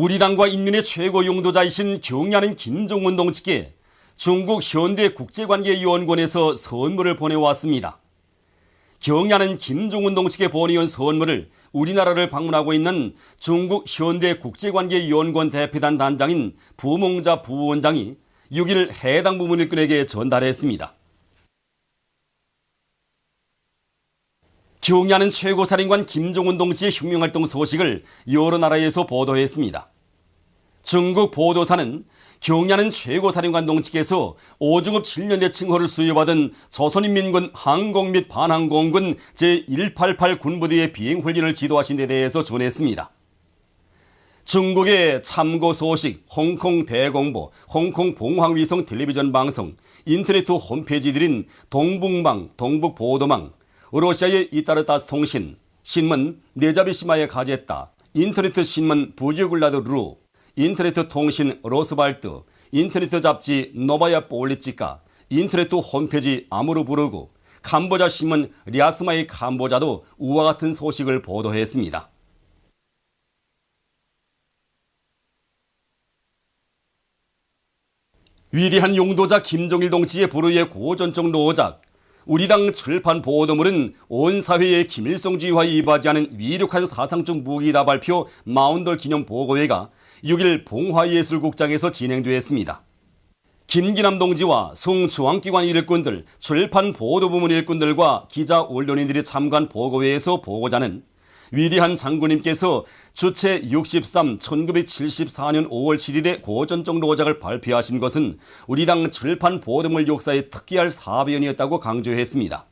우리 당과 인민의 최고 용도자이신 경야는 김정은 동지께 중국 현대국제관계위원회에서 선물을 보내왔습니다. 경야는 김정은 동지께 보내온 선물을 우리나라를 방문하고 있는 중국 현대국제관계위원회 대표단 단장인 부몽자 부원장이 6일 해당 부문 일꾼에게 전달했습니다. 경야는 최고사령관 김정은 동지의 혁명활동 소식을 여러 나라에서 보도했습니다. 중국 보도사는 경야는 최고사령관 동지께서 오중업 7년대 칭호를 수여받은 조선인민군 항공 및 반항공군 제188 군부대의 비행훈련을 지도하신 데 대해서 전했습니다. 중국의 참고 소식, 홍콩 대공보, 홍콩 봉황위성 텔레비전 방송, 인터넷 홈페이지들인 동북망, 동북보도망, 러시아의 이따르타스 통신, 신문 네자비시마의 가제따, 인터넷 신문 부지글라드루, 인터넷 통신 로스발트, 인터넷 잡지 노바야 볼리치카, 인터넷 홈페이지 아무르부르구, 캄보자 신문 리아스마이 캄보자도 우와 같은 소식을 보도했습니다. 위대한 용도자 김정일 동지의 불후의 고전적 노작, 우리 당 철판 보도물은 온 사회의 김일성주의와에 이바지하는 위력한 사상적 무기다 발표 마운덜 기념 보고회가 6일 봉화예술국장에서 진행되었습니다. 김기남 동지와 성중앙기관 일꾼들, 철판 보도부문 일꾼들과 기자 언론인들이 참가한 보고회에서 보고자는 위대한 장군님께서 주체 63 1974년 5월 7일에 고전적 노작을 발표하신 것은 우리 당 철판 보도물 역사에 특기할 사변이었다고 강조했습니다.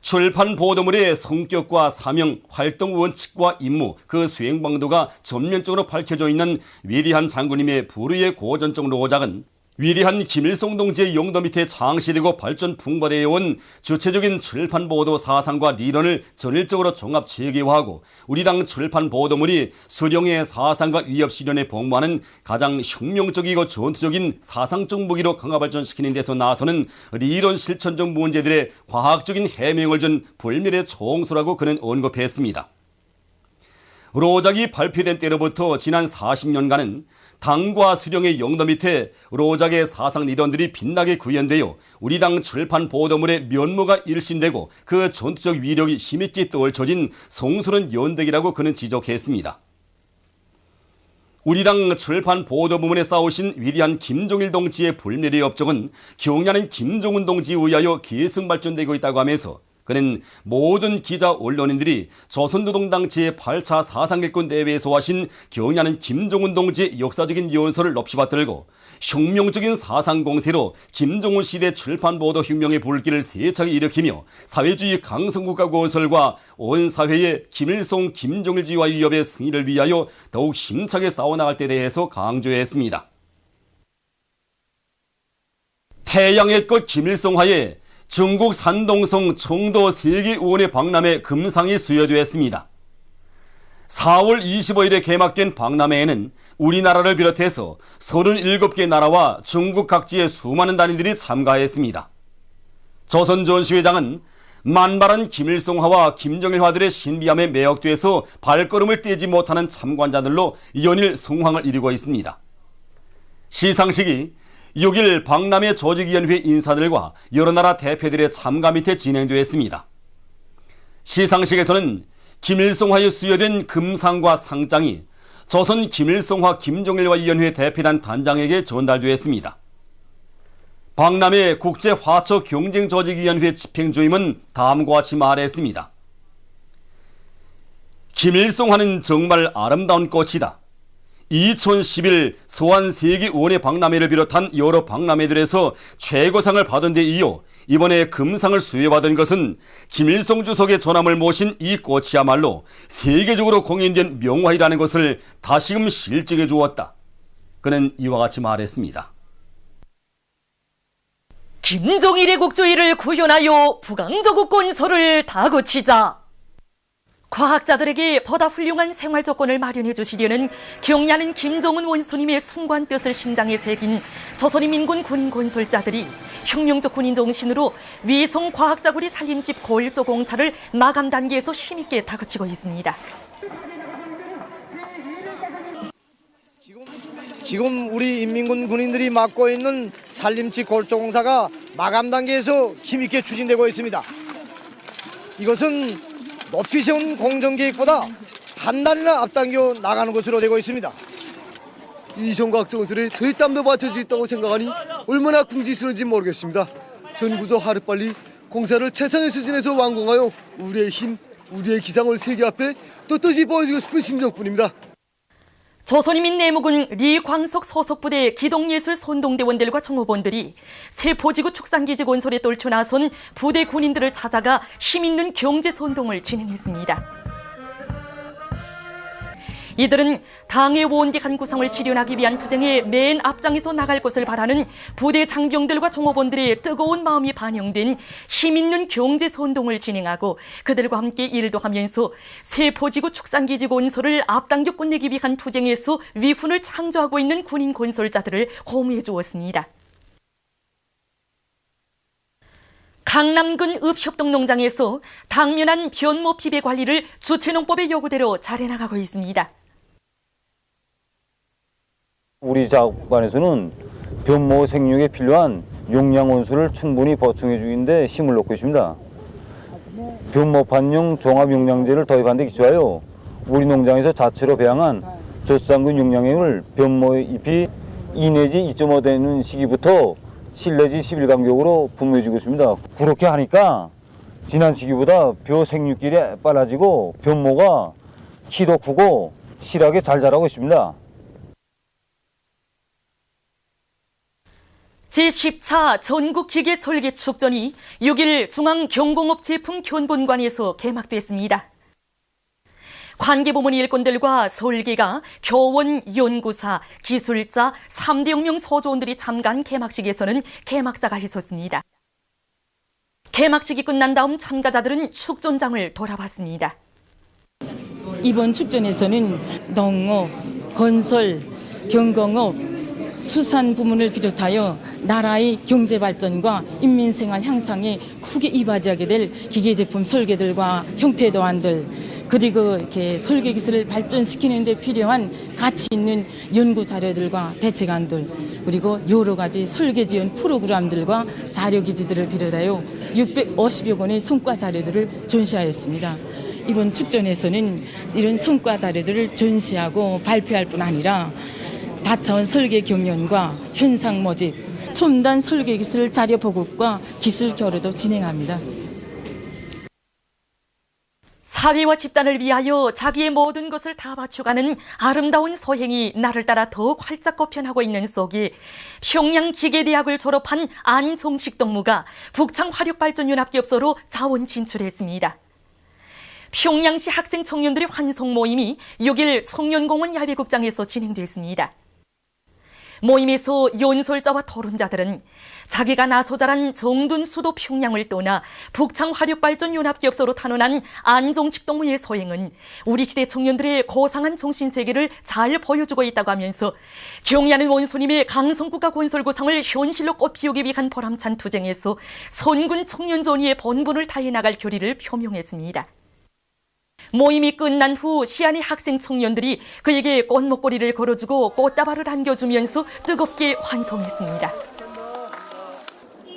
철판 보도물의 성격과 사명, 활동 원칙과 임무, 그 수행 방도가 전면적으로 밝혀져 있는 위대한 장군님의 불후의 고전적 노작은 위대한 김일성 동지의 용도 밑에 창시되고 발전 풍부되어 온 주체적인 철판 보도 사상과 리런을 전일적으로 종합 체계화하고 우리 당 철판 보도물이 수령의 사상과 위협 실현에 복무하는 가장 혁명적이고 전투적인 사상적 무기로 강화 발전시키는 데서 나서는 리런 실천적 문제들의 과학적인 해명을 준 불멸의 총수라고 그는 언급했습니다. 로작이 발표된 때로부터 지난 40년간은 당과 수령의 용도 밑에 로작의 사상 리런들이 빛나게 구현되어 우리 당 철판 보도물의 면모가 일신되고 그 전투적 위력이 힘있게 떨쳐진 성스러운 연대기라고 그는 지적했습니다. 우리 당 철판 보도부문에 싸우신 위대한 김정일 동지의 불멸의 업적은 경야는 김정은 동지에 의하여 계승 발전되고 있다고 하면서 그는 모든 기자 언론인들이 조선노동당 제8차 사상일꾼 대회에서 하신 경야는 김정은 동지의 역사적인 연설을 높이 받들고 혁명적인 사상 공세로 김정은 시대 철판보도 혁명의 불길을 세차게 일으키며 사회주의 강성국가 건설과 온 사회의 김일성 김정일주의와 위협의 승리를 위하여 더욱 힘차게 싸워나갈 때 대해서 강조했습니다. 태양의 꽃 김일성화에 중국 산동성 청도 세계의원회 박람회 금상이 수여되었습니다. 4월 25일에 개막된 박람회에는 우리나라를 비롯해서 37개 나라와 중국 각지의 수많은 단위들이 참가했습니다. 조선 전시회장은 만발한 김일성화와 김정일화들의 신비함에 매혹돼서 발걸음을 떼지 못하는 참관자들로 연일 성황을 이루고 있습니다. 시상식이 6일 박람회 조직위원회 인사들과 여러 나라 대표들의 참가 밑에 진행되었습니다. 시상식에서는 김일성화에 수여된 금상과 상장이 조선 김일성화 김정일화위원회 대표단 단장에게 전달되었습니다. 박람회 국제화초경쟁조직위원회 집행주임은 다음과 같이 말했습니다. 김일성화는 정말 아름다운 꽃이다. 2011 소환세계의원회 박람회를 비롯한 여러 박람회들에서 최고상을 받은 데 이어 이번에 금상을 수여받은 것은 김일성 주석의 존함을 모신 이 꽃이야말로 세계적으로 공인된 명화이라는 것을 다시금 실증해 주었다. 그는 이와 같이 말했습니다. 김정일의 국주의를 구현하여 부강조국 건설을 다그치자. 과학자들에게 보다 훌륭한 생활 조건을 마련해 주시려는 경야는 김정은 원수님의 숭고한 뜻을 심장에 새긴 조선인민군 군인 건설자들이 혁명적 군인 정신으로 위성 과학자구리 살림집 고일조 공사를 마감 단계에서 힘있게 다그치고 있습니다. 지금 우리 인민군 군인들이 맡고 있는 산림지 골조공사가 마감 단계에서 힘있게 추진되고 있습니다. 이것은 높이 세운 공정계획보다 한 달이나 앞당겨 나가는 것으로 되고 있습니다. 이 성곽 건설에 저희 땀도 받쳐져 있다고 생각하니 얼마나 궁지스러운지 모르겠습니다. 전구조 하루빨리 공사를 최선의 수준에서 완공하여 우리의 힘, 우리의 기상을 세계 앞에 떳떳이 보여주고 싶은 심정뿐입니다. 조선인민 내무군 리광석 소속부대 기동예술 선동대원들과 총호본들이 세포지구 축산기지 건설에 떨쳐 나선 부대 군인들을 찾아가 힘있는 경제선동을 진행했습니다. 이들은 당의 원대한 구상을 실현하기 위한 투쟁에 맨 앞장에서 나갈 것을 바라는 부대 장병들과 종호본들의 뜨거운 마음이 반영된 힘있는 경제선동을 진행하고 그들과 함께 일도 하면서 세포지구 축산기지 건설을 앞당겨 끝내기 위한 투쟁에서 위훈을 창조하고 있는 군인 건설자들을 호무해 주었습니다. 강남군 읍협동농장에서 당면한 변모 피배 관리를 주체농법의 요구대로 잘해나가고 있습니다. 우리 작업반에서는 변모 생육에 필요한 용량 원수를 충분히 보충해 주는데 힘을 놓고 있습니다. 변모판용 종합용량제를 도입한 데 기초하여 우리 농장에서 자체로 배양한 젖산균 용량액을 변모 잎이 2 내지 2.5 되는 시기부터 7 내지 10일 간격으로 분무해 주고 있습니다. 그렇게 하니까 지난 시기보다 벼 생육길이 빨라지고 변모가 키도 크고 실하게 잘 자라고 있습니다. 제10차 전국기계설계축전이 6일 중앙경공업제품견본관에서 개막됐습니다. 관계부문 일꾼들과 설계가, 교원, 연구사, 기술자, 3대 혁명 소조원들이 참가한 개막식에서는 개막사가 있었습니다. 개막식이 끝난 다음 참가자들은 축전장을 돌아봤습니다. 이번 축전에서는 농업, 건설, 경공업, 수산 부문을 비롯하여 나라의 경제 발전과 인민생활 향상에 크게 이바지하게 될 기계제품 설계들과 형태 도안들, 그리고 이렇게 설계 기술을 발전시키는 데 필요한 가치 있는 연구 자료들과 대책안들, 그리고 여러 가지 설계 지원 프로그램들과 자료 기지들을 비롯하여 650여 건의 성과 자료들을 전시하였습니다. 이번 축전에서는 이런 성과 자료들을 전시하고 발표할 뿐 아니라 다차원 설계 경연과 현상 모집, 첨단 설계 기술 자료 보급과 기술 교류도 진행합니다. 사회와 집단을 위하여 자기의 모든 것을 다 바쳐가는 아름다운 소행이 나를 따라 더욱 활짝 거편하고 있는 속에 평양기계대학을 졸업한 안종식 동무가 북창화력발전연합기업소로 자원 진출했습니다. 평양시 학생 청년들의 환송 모임이 6일 청년공원 야외극장에서 진행됐습니다. 모임에서 연설자와 토론자들은 자기가 나서 자란 정든 수도 평양을 떠나 북창화력발전연합기업소로 탄원한 안종식 동무의 소행은 우리 시대 청년들의 고상한 정신세계를 잘 보여주고 있다고 하면서 경의하는 원수님의 강성국가 건설구상을 현실로 꽃피우기 위한 보람찬 투쟁에서 선군 청년전의의 본분을 다해 나갈 결의를 표명했습니다. 모임이 끝난 후 시안의 학생 청년들이 그에게 꽃목걸이를 걸어주고 꽃다발을 안겨주면서 뜨겁게 환송했습니다.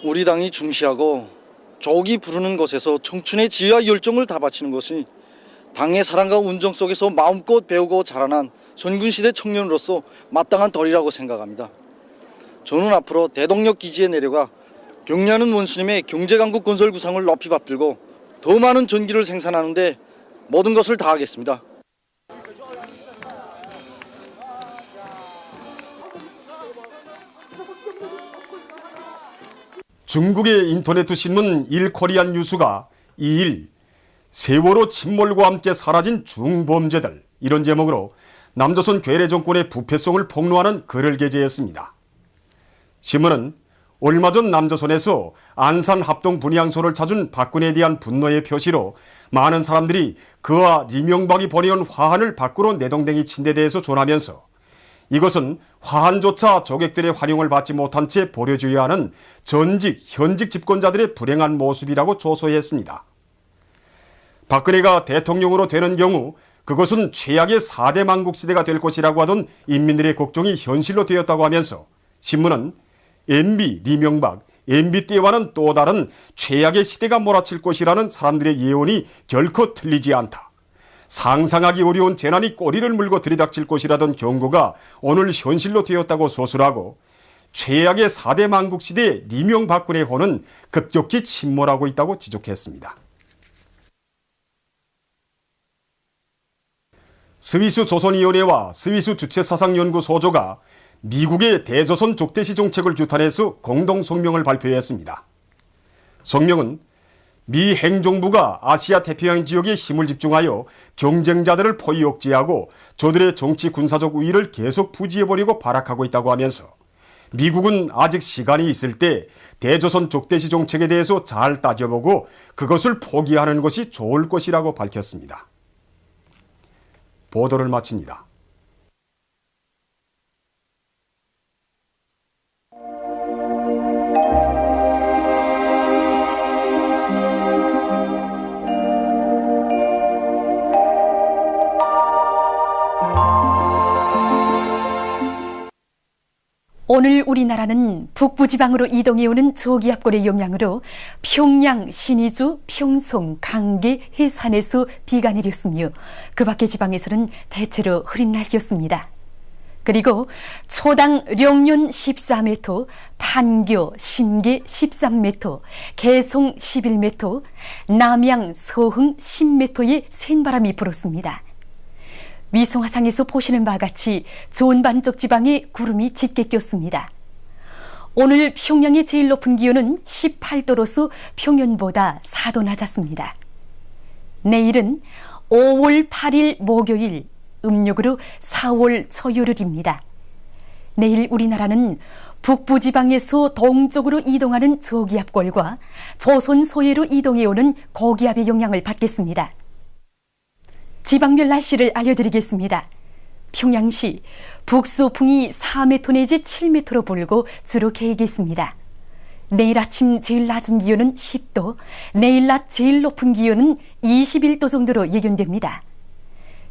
우리 당이 중시하고 족이 부르는 것에서 청춘의 지혜와 열정을 다 바치는 것이 당의 사랑과 운정 속에서 마음껏 배우고 자라난 선군시대 청년으로서 마땅한 도리라고 생각합니다. 저는 앞으로 대동력 기지에 내려가 경의하는 원수님의 경제강국 건설 구상을 높이 받들고 더 많은 전기를 생산하는 데 모든 것을 다하겠습니다. 중국의 인터넷 신문 일코리안 뉴스가 2일 세월호 침몰과 함께 사라진 중범죄들, 이런 제목으로 남조선 괴뢰 정권의 부패성을 폭로하는 글을 게재했습니다. 신문은 얼마 전 남조선에서 안산 합동 분향소를 찾은 박근혜에 대한 분노의 표시로 많은 사람들이 그와 리명박이 보내온 화환을 밖으로 내동댕이 친 데 대해서 전하면서 이것은 화환조차 조객들의 환영을 받지 못한 채 버려져야 하는 현직 집권자들의 불행한 모습이라고 조소했습니다. 박근혜가 대통령으로 되는 경우 그것은 최악의 4대 망국시대가 될 것이라고 하던 인민들의 걱정이 현실로 되었다고 하면서 신문은 MB 이명박, MB 때와는 또 다른 최악의 시대가 몰아칠 것이라는 사람들의 예언이 결코 틀리지 않다. 상상하기 어려운 재난이 꼬리를 물고 들이닥칠 것이라던 경고가 오늘 현실로 되었다고 소술하고 최악의 4대 망국시대 이명박군의 호는 급격히 침몰하고 있다고 지적했습니다. 스위스 조선위원회와 스위스 주체사상연구소조가 미국의 대조선 족대시 정책을 규탄해서 공동 성명을 발표했습니다. 성명은 미 행정부가 아시아 태평양 지역에 힘을 집중하여 경쟁자들을 포위 억제하고 저들의 정치 군사적 우위를 계속 부지해보려고 발악하고 있다고 하면서 미국은 아직 시간이 있을 때 대조선 족대시 정책에 대해서 잘 따져보고 그것을 포기하는 것이 좋을 것이라고 밝혔습니다. 보도를 마칩니다. 오늘 우리나라는 북부지방으로 이동해오는 저기압골의 영향으로 평양, 신의주, 평송, 강계, 해산에서 비가 내렸으며 그 밖의 지방에서는 대체로 흐린 날씨였습니다. 그리고 초당 령윤 14m, 판교, 신계 13m, 개송 11m, 남양, 서흥 10m의 센바람이 불었습니다. 위성화상에서 보시는 바와 같이 존반쪽 지방에 구름이 짙게 꼈습니다. 오늘 평양의 제일 높은 기온은 18도로서 평년보다 4도 낮았습니다. 내일은 5월 8일 목요일, 음력으로 4월 초요일입니다. 내일 우리나라는 북부지방에서 동쪽으로 이동하는 저기압골과 조선 소해로 이동해오는 고기압의 영향을 받겠습니다. 지방별 날씨를 알려드리겠습니다. 평양시 북서풍이 4m 내지 7m로 불고 주로 개이겠습니다. 내일 아침 제일 낮은 기온은 10도, 내일 낮 제일 높은 기온은 21도 정도로 예견됩니다.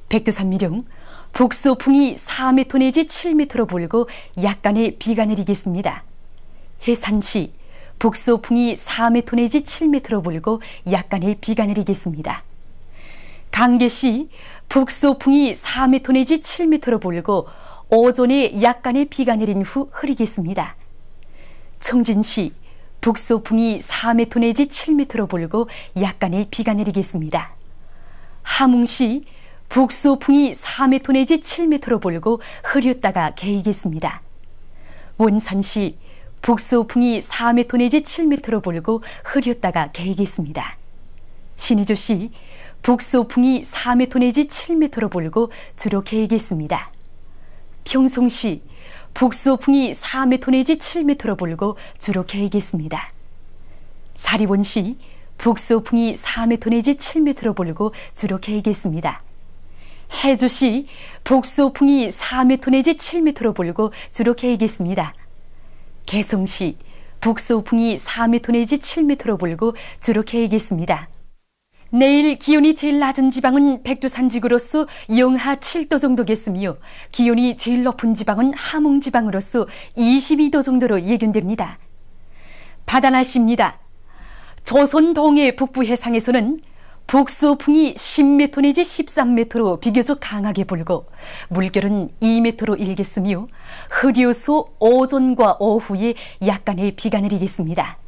백두산미령 북서풍이 4m 내지 7m로 불고 약간의 비가 내리겠습니다. 해산시 북서풍이 4m 내지 7m로 불고 약간의 비가 내리겠습니다. 강계시 북서풍이 4m 내지 7m로 불고 오전에 약간의 비가 내린 후 흐리겠습니다. 청진시 북서풍이 4m 내지 7m로 불고 약간의 비가 내리겠습니다. 함흥시 북서풍이 4m 내지 7m로 불고 흐렸다가 개이겠습니다. 원산시 북서풍이 4m 내지 7m로 불고 흐렸다가 개이겠습니다. 신의주시 북서풍이 4m 내지 7m로 불고 주로 개이겠습니다. 평송시 북서풍이 4m 내지 7m로 불고 주로 개이겠습니다. 사리원시 북서풍이 4m 내지 7m로 불고 주로 개이겠습니다. 해주시 북서풍이 4m 내지 7m로 불고 주로 개이겠습니다. 개성시 북서풍이 4m 내지 7m로 불고 주로 개이겠습니다. 내일 기온이 제일 낮은 지방은 백두산지구로서 영하 7도 정도겠으며 기온이 제일 높은 지방은 함흥지방으로서 22도 정도로 예견됩니다. 바다 날씨입니다. 조선 동해 북부 해상에서는 북서풍이 10m 내지 13m로 비교적 강하게 불고 물결은 2m로 일겠으며 흐려서 오전과 오후에 약간의 비가 내리겠습니다.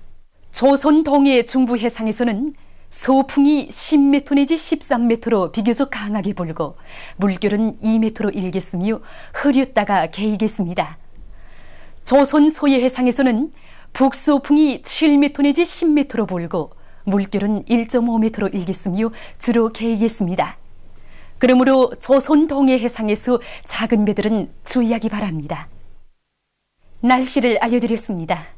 조선 동해 중부 해상에서는 서풍이 10m 내지 13m로 비교적 강하게 불고 물결은 2m로 일겠으며 흐렸다가 개이겠습니다. 조선 소해 해상에서는 북서풍이 7m 내지 10m로 불고 물결은 1.5m로 일겠으며 주로 개이겠습니다. 그러므로 조선 동해 해상에서 작은 배들은 주의하기 바랍니다. 날씨를 알려드렸습니다.